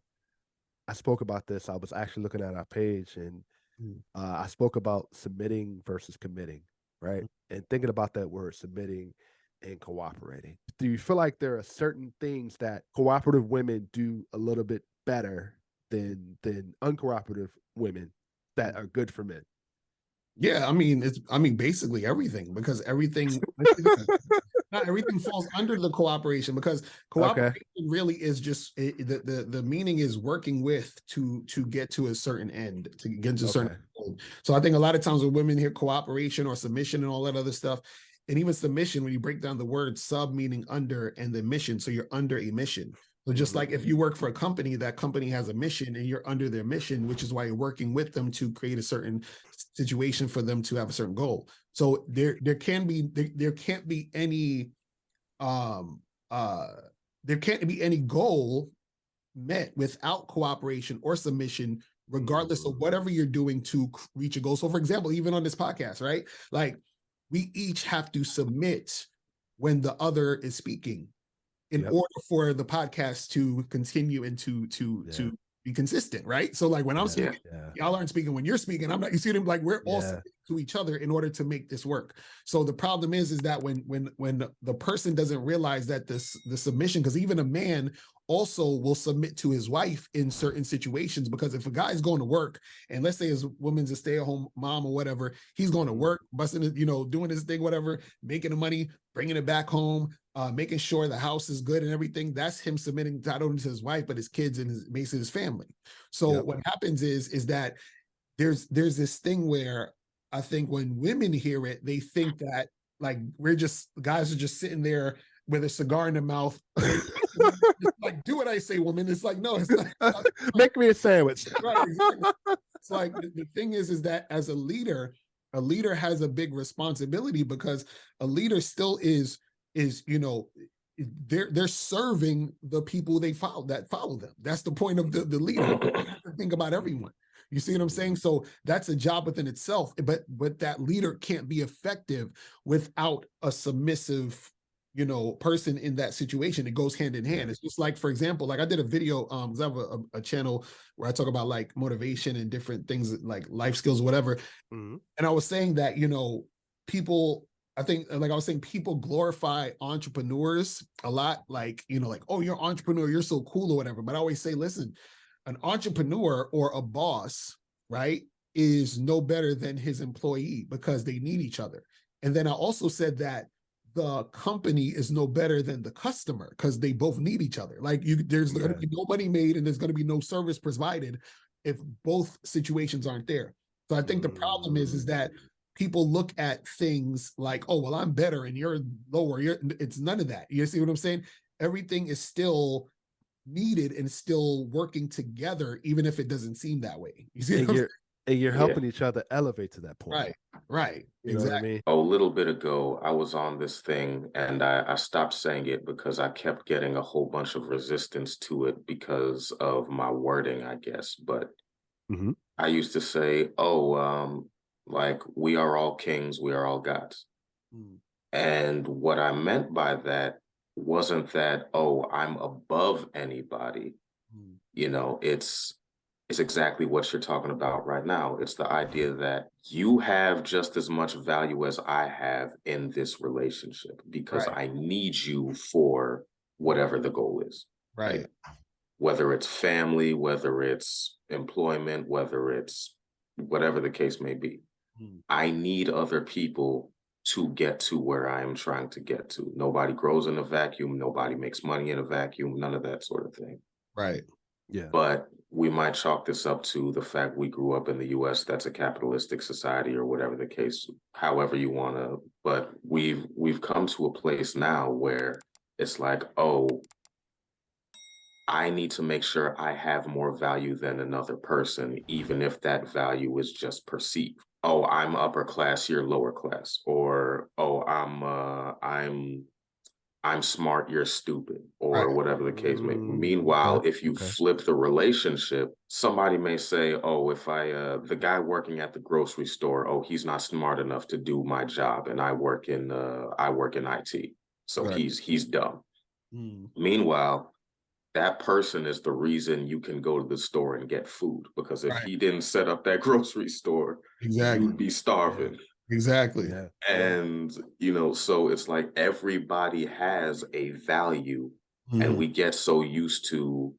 I spoke about this. I was actually looking at our page, and I spoke about submitting versus committing, right? And thinking about that word, submitting and cooperating. Do you feel like there are certain things that cooperative women do a little bit better than uncooperative women that are good for men? Yeah, I mean basically everything, because everything not everything falls under the cooperation, because cooperation really is just the meaning is working with to get to a certain end, to get to a certain end. So I think a lot of times when women hear cooperation or submission and all that other stuff, and even submission, when you break down the word sub meaning under and the mission, so you're under a mission. So just like if you work for a company, that company has a mission and you're under their mission, which is why you're working with them to create a certain situation for them to have a certain goal. So there can't be any there can't be any goal met without cooperation or submission, regardless of whatever you're doing to reach a goal. So for example, even on this podcast, right? Like we each have to submit when the other is speaking in order for the podcast to continue and to be consistent, right? So like when I'm speaking, y'all aren't speaking when you're speaking. I'm not. You see them, like we're all submitting to each other in order to make this work. So the problem is that when the person doesn't realize that the submission, because even a man also will submit to his wife in certain situations, because if a guy's going to work and let's say his woman's a stay-at-home mom or whatever, he's going to work, busting it, doing his thing, whatever, making the money, bringing it back home, making sure the house is good and everything. That's him submitting not only to his wife but his kids and basically his family. So what happens is that there's this thing where I think when women hear it, they think that like guys are just sitting there with a cigar in their mouth. It's like, do what I say, woman. It's like, no, it's not. Make me a sandwich. Right, exactly. It's like the thing is that as a leader has a big responsibility, because a leader still is they're serving the people that follow them. That's the point of the leader. Think about everyone. You see what I'm saying? So that's a job within itself, but that leader can't be effective without a submissive person in that situation. It goes hand in hand. It's just like, for example, like I did a video, because I have a channel where I talk about like motivation and different things like life skills, whatever. And I was saying that, people, I think, like I was saying, people glorify entrepreneurs a lot, like, like, oh, you're an entrepreneur, you're so cool or whatever. But I always say, listen, an entrepreneur or a boss, right, is no better than his employee, because they need each other. And then I also said that the company is no better than the customer, because they both need each other. Like there's going to be no money made and there's going to be no service provided if both situations aren't there. So I think the problem is that people look at things like, oh, well, I'm better and you're lower. It's none of that. You see what I'm saying? Everything is still needed and still working together, even if it doesn't seem that way. You see what I'm saying? And you're helping each other elevate to that point. Right. You know what I mean? A little bit ago, I was on this thing and I stopped saying it because I kept getting a whole bunch of resistance to it because of my wording, I guess. But I used to say, like, we are all kings, we are all gods. And what I meant by that wasn't that, oh, I'm above anybody. It's exactly what you're talking about right now. It's the idea that you have just as much value as I have in this relationship, because I need you for whatever the goal is. Right. Whether it's family, whether it's employment, whether it's whatever the case may be. I need other people to get to where I am trying to get to. Nobody grows in a vacuum. Nobody makes money in a vacuum. None of that sort of thing. Right. Yeah. But we might chalk this up to the fact we grew up in the US, that's a capitalistic society or whatever the case, however you want to, but we've come to a place now where it's like, oh, I need to make sure I have more value than another person, even if that value is just perceived. Oh, I'm upper class, you're lower class, or oh, I'm I'm smart, you're stupid, Right. or whatever the case may be. Mm, Meanwhile, okay, if you okay. flip the relationship, somebody may say, oh, if the guy working at the grocery store, oh, he's not smart enough to do my job, and I work in IT, so Right. he's dumb. Mm. Meanwhile, that person is the reason you can go to the store and get food, because if Right. he didn't set up that grocery store, Exactly. you'd be starving. Exactly. Yeah. And, so it's like everybody has a value, and Mhm. we get so used to,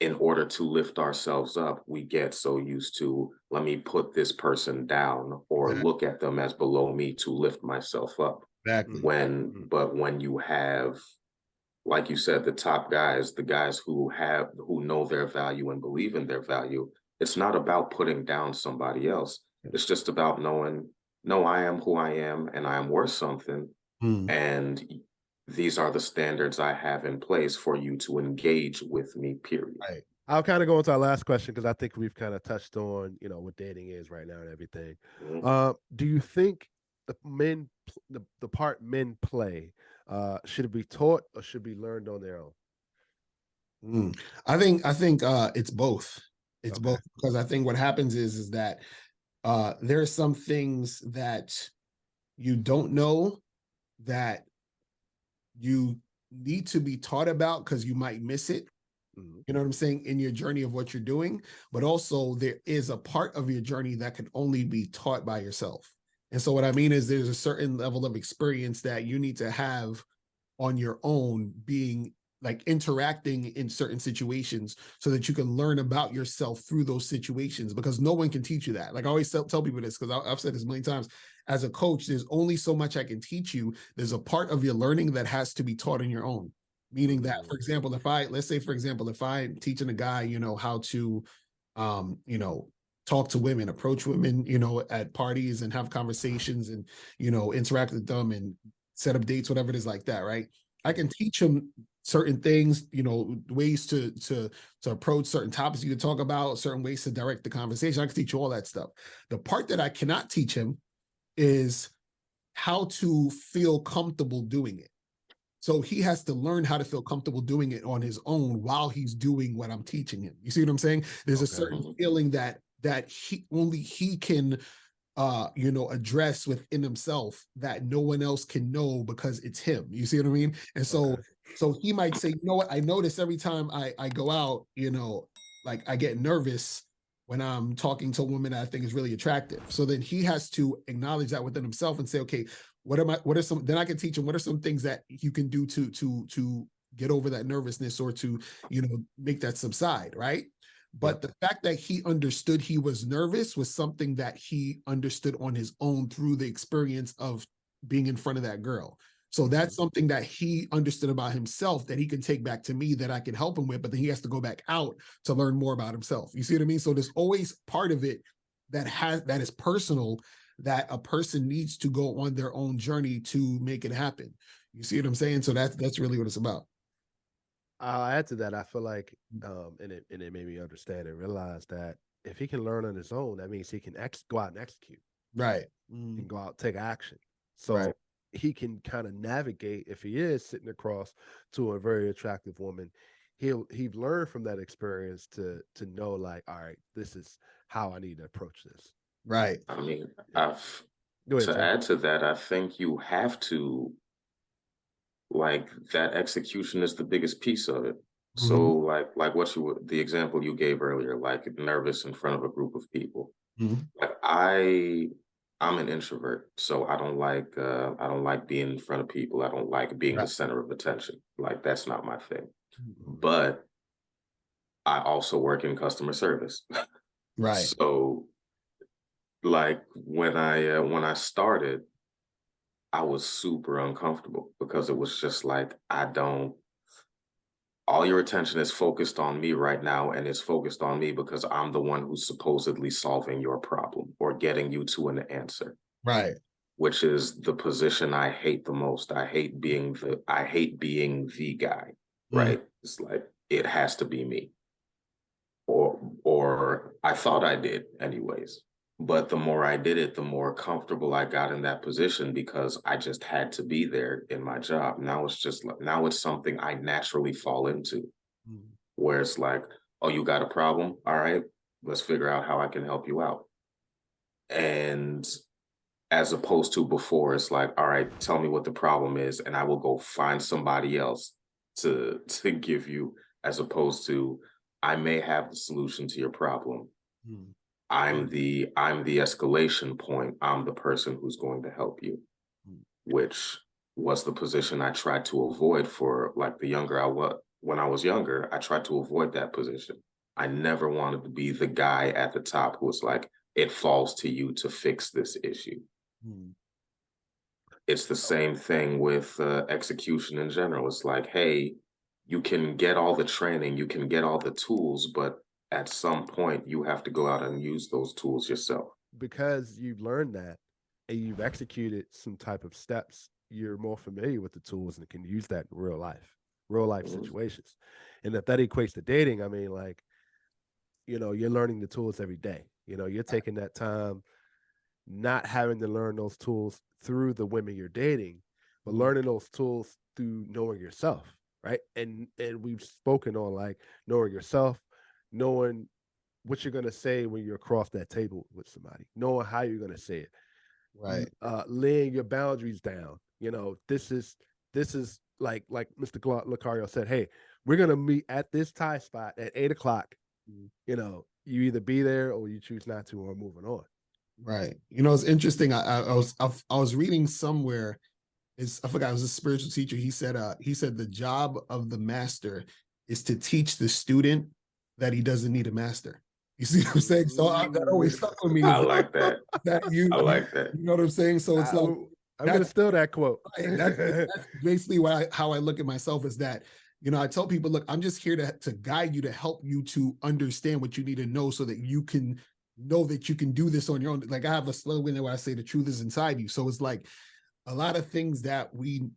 in order to lift ourselves up, we get so used to, let me put this person down or Exactly. look at them as below me to lift myself up. Exactly. Mm. But when you have, like you said, the top guys, the guys who know their value and believe in their value, it's not about putting down somebody else. It's just about knowing, no, I am who I am and I am worth something. Mm. And these are the standards I have in place for you to engage with me, period. Right. I'll kind of go into our last question because I think we've kind of touched on, what dating is right now and everything. Mhm. Do you think the part men play, should it be taught or should be learned on their own? Mm. I think it's both. It's Okay. both, because I think what happens is that there are some things that you don't know that you need to be taught about because you might miss it. Mhm. You know what I'm saying, in your journey of what you're doing. But also there is a part of your journey that can only be taught by yourself. And so what I mean is there's a certain level of experience that you need to have on your own, being like interacting in certain situations so that you can learn about yourself through those situations, because no one can teach you that. Like I always tell people this, because I've said this many times. As a coach, there's only so much I can teach you. There's a part of your learning that has to be taught on your own. Meaning that, for example, let's say, for example, if I'm teaching a guy, how to, talk to women, approach women, at parties and have conversations and, interact with them and set up dates, whatever it is like that, right? I can teach him certain things, ways to approach certain topics you can talk about, certain ways to direct the conversation. I can teach you all that stuff. The part that I cannot teach him is how to feel comfortable doing it. So he has to learn how to feel comfortable doing it on his own while he's doing what I'm teaching him. You see what I'm saying? There's a Okay. certain feeling that he can address within himself that no one else can know because it's him. You see what I mean? And so Okay. he might say, you know what, I notice every time I go out, like I get nervous when I'm talking to a woman that I think is really attractive. So then he has to acknowledge that within himself and say, okay, then I can teach him what are some things that you can do to get over that nervousness or to, make that subside, right? But the fact that he understood he was nervous was something that he understood on his own through the experience of being in front of that girl. So that's something that he understood about himself that he can take back to me that I can help him with, but then he has to go back out to learn more about himself. You see what I mean? So there's always part of it that is personal, that a person needs to go on their own journey to make it happen. You see what I'm saying? So that's really what it's about. I'll add to that. I feel like, and it made me understand and realize that if he can learn on his own, that means he can go out and execute, Right. and go out, take action. Right. So he can kind of navigate if he is sitting across to a very attractive woman. He've learned from that experience to know, like, all right, this is how I need to approach this. Right. I mean, Yeah. Go ahead, to Jay. add to that, I think you have to, like, that execution is the biggest piece of it. So Mhm. like the example you gave earlier, like nervous in front of a group of people. Mhm. Like I'm an introvert, so I don't like being in front of people. I don't like being the Right. center of attention. Like that's not my thing. Mhm. But I also work in customer service. Right. So like when I started, I was super uncomfortable because it was just like all your attention is focused on me right now, and it's focused on me because I'm the one who's supposedly solving your problem or getting you to an answer, Right. which is the position I hate the most. I hate being the guy, Mhm. right? It's like it has to be me. Or I thought I did anyways. But the more I did it, the more comfortable I got in that position because I just had to be there in my job. Now it's something I naturally fall into, where it's like, oh, you got a problem? All right, let's figure out how I can help you out. And as opposed to before, it's like, all right, tell me what the problem is, and I will go find somebody else to give you, as opposed to I may have the solution to your problem. Mm. I'm the escalation point. I'm the person who's going to help you, which was the position I tried to avoid for like the younger I was. When I was younger, I tried to avoid that position. I never wanted to be the guy at the top who was like, it falls to you to fix this issue. Mm. It's the same thing with execution in general. It's like, hey, you can get all the training, you can get all the tools, but at some point you have to go out and use those tools yourself. Because you've learned that and you've executed some type of steps, you're more familiar with the tools and can use that in real life situations. And if that equates to dating, I mean, like, you're learning the tools every day. You're taking that time, not having to learn those tools through the women you're dating, but learning those tools through knowing yourself, right? And we've spoken on like knowing yourself, knowing what you're gonna say when you're across that table with somebody, knowing how you're gonna say it, Right. laying your boundaries down. This is like Mr. Locario said, hey, we're gonna meet at this tie spot at 8 o'clock. You either be there or you choose not to, or moving on. Right. It's interesting. I was reading somewhere. I forgot, it was a spiritual teacher. He said the job of the master is to teach the student that he doesn't need a master. You see what I'm saying? So that always stuck with me. I like that. I like that. You know what I'm saying? So it's like, I'm gonna steal that quote. That's basically how I look at myself, is that, I tell people, look, I'm just here to guide you, to help you to understand what you need to know so that you can know that you can do this on your own. Like, I have a slogan where I say the truth is inside you. So it's like a lot of things that we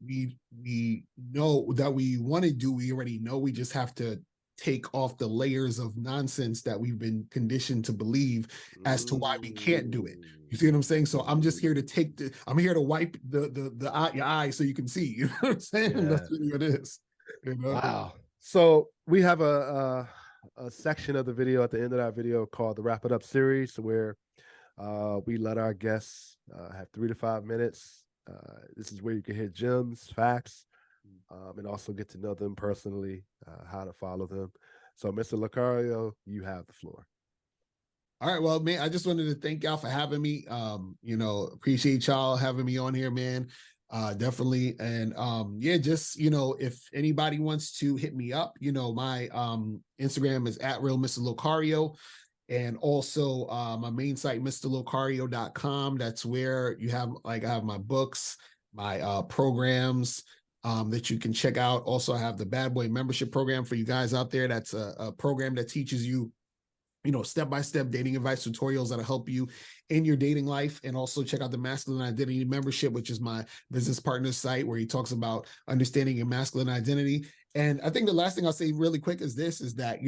know that we want to do, we already know. We just have to take off the layers of nonsense that we've been conditioned to believe as to why we can't do it. You see what I'm saying? So I'm just here to I'm here to wipe your eye so you can see. You know what I'm saying? Yeah. That's really what it is. Wow. So we have a section of the video at the end of that video called the Wrap It Up series, where we let our guests have 3 to 5 minutes. This is where you can hear gems, facts, and also get to know them personally, how to follow them. So, Mr. Locario, you have the floor. All right. Well, man, I just wanted to thank y'all for having me. Appreciate y'all having me on here, man. Definitely. And just, if anybody wants to hit me up, my Instagram is @realMrLocario. And also my main site, MrLocario.com. That's where you have, I have my books, my programs that you can check out. Also, I have the Bad Boy membership program for you guys out there. That's a program that teaches you, step-by-step dating advice tutorials that'll help you in your dating life. And also check out the Masculine Identity Membership, which is my business partner's site, where he talks about understanding your masculine identity. And I think the last thing I'll say really quick is that,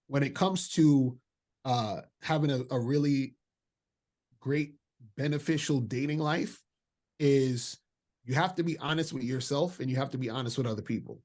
when it comes to having a really great, beneficial dating life, is you have to be honest with yourself and you have to be honest with other people.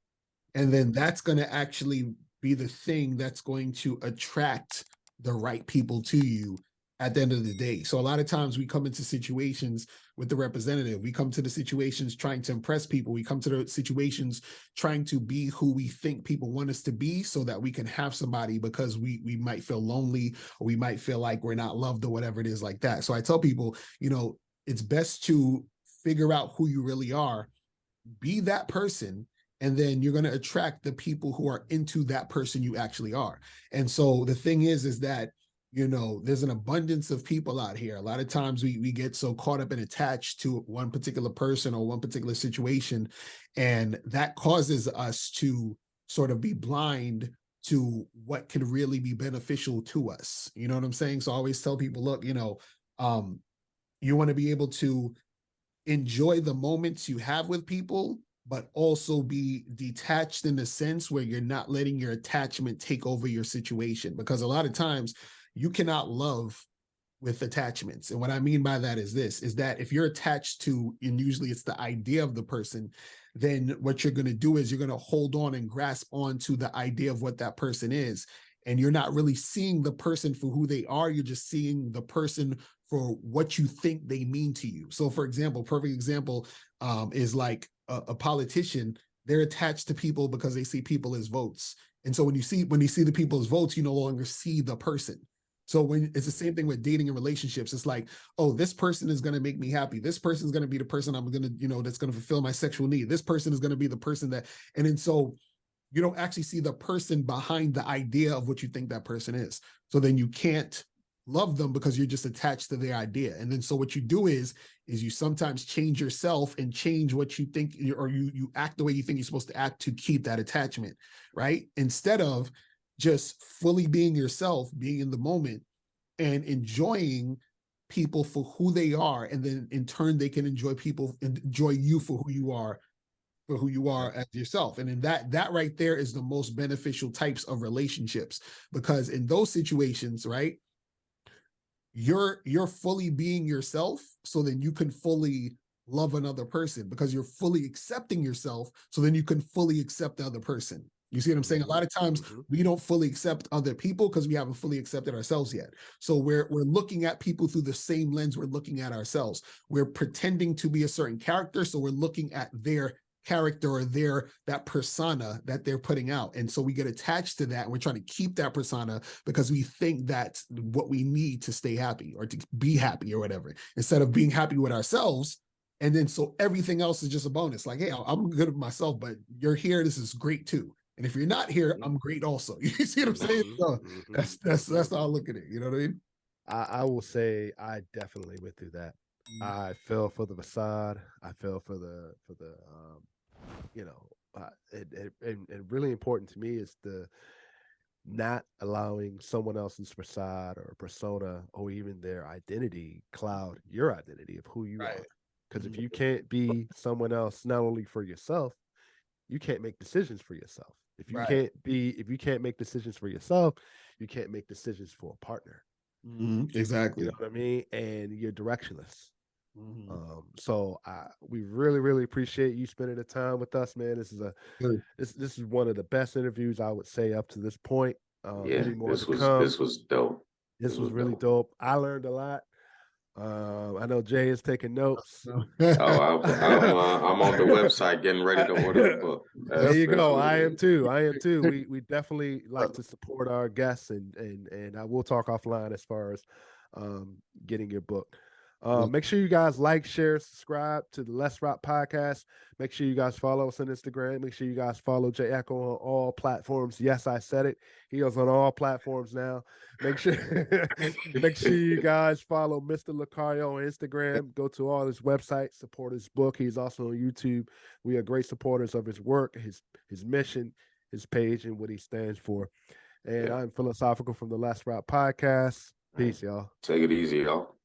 And then that's going to actually be the thing that's going to attract the right people to you at the end of the day. So a lot of times we come into situations with the representative. We come to the situations trying to impress people. We come to the situations trying to be who we think people want us to be, so that we can have somebody, because we might feel lonely, or we might feel like we're not loved, or whatever it is like that. So I tell people, it's best to figure out who you really are, be that person, and then you're going to attract the people who are into that person you actually are. And so the thing is that, there's an abundance of people out here. A lot of times we get so caught up and attached to one particular person or one particular situation, and that causes us to sort of be blind to what can really be beneficial to us. You know what I'm saying? So I always tell people, look, you want to be able to enjoy the moments you have with people, but also be detached in the sense where you're not letting your attachment take over your situation. Because a lot of times you cannot love with attachments. And what I mean by that is this, is that if you're attached to, and usually it's the idea of the person, then what you're going to do is you're going to hold on and grasp onto the idea of what that person is. And you're not really seeing the person for who they are. You're just seeing the person for what you think they mean to you. So for example, perfect example is like a politician. They're attached to people because they see people as votes. And so when you see the people as votes, you no longer see the person. So when it's the same thing with dating and relationships, it's like, oh, this person is going to make me happy. This person is going to be the person I'm going to, that's going to fulfill my sexual need. This person is going to be the person that, and then so you don't actually see the person behind the idea of what you think that person is. So then you can't love them because you're just attached to their idea. And then so what you do is you sometimes change yourself and change what you think, or you act the way you think you're supposed to act to keep that attachment, right? Instead of just fully being yourself, being in the moment and enjoying people for who they are. And then in turn, they can enjoy you for who you are as yourself. And in that right there is the most beneficial types of relationships, because in those situations, right, you're fully being yourself, so then you can fully love another person because you're fully accepting yourself, so then you can fully accept the other person. You see what I'm saying? A lot of times we don't fully accept other people because we haven't fully accepted ourselves yet. So we're looking at people through the same lens we're looking at ourselves. We're pretending to be a certain character, so we're looking at their character or that persona that they're putting out. And so we get attached to that, and we're trying to keep that persona because we think that's what we need to stay happy or to be happy or whatever, instead of being happy with ourselves. And then so everything else is just a bonus. Like, hey, I'm good with myself, but you're here. This is great too. And if you're not here, I'm great also. You see what I'm saying? So that's how I look at it. You know what I mean? I will say I definitely went through that. I fell for the facade. I fell for the and really important to me is the not allowing someone else's facade or persona or even their identity cloud your identity of who you are. Because if you can't be someone else, not only for yourself, you can't make decisions for yourself. If you can't make decisions for yourself, you can't make decisions for a partner. Exactly. You know what I mean? And you're directionless. So we really, really appreciate you spending the time with us, man. This is one of the best interviews I would say up to this point. Many more this to was come. this was dope. This was really dope. I learned a lot. I know Jay is taking notes. I'm on the website getting ready to order the book. There you go. I am too. We definitely like to support our guests, and I will talk offline as far as getting your book. Make sure you guys like, share, subscribe to the Let's Rap Podcast. Make sure you guys follow us on Instagram. Make sure you guys follow Jay Ecko on all platforms. Yes, I said it. He is on all platforms now. Make sure you guys follow Mr. Locario on Instagram. Go to all his websites, support his book. He's also on YouTube. We are great supporters of his work, his mission, his page, and what he stands for. And I'm Philasophikal from the Let's Rap Podcast. Peace, y'all. Take it easy, y'all.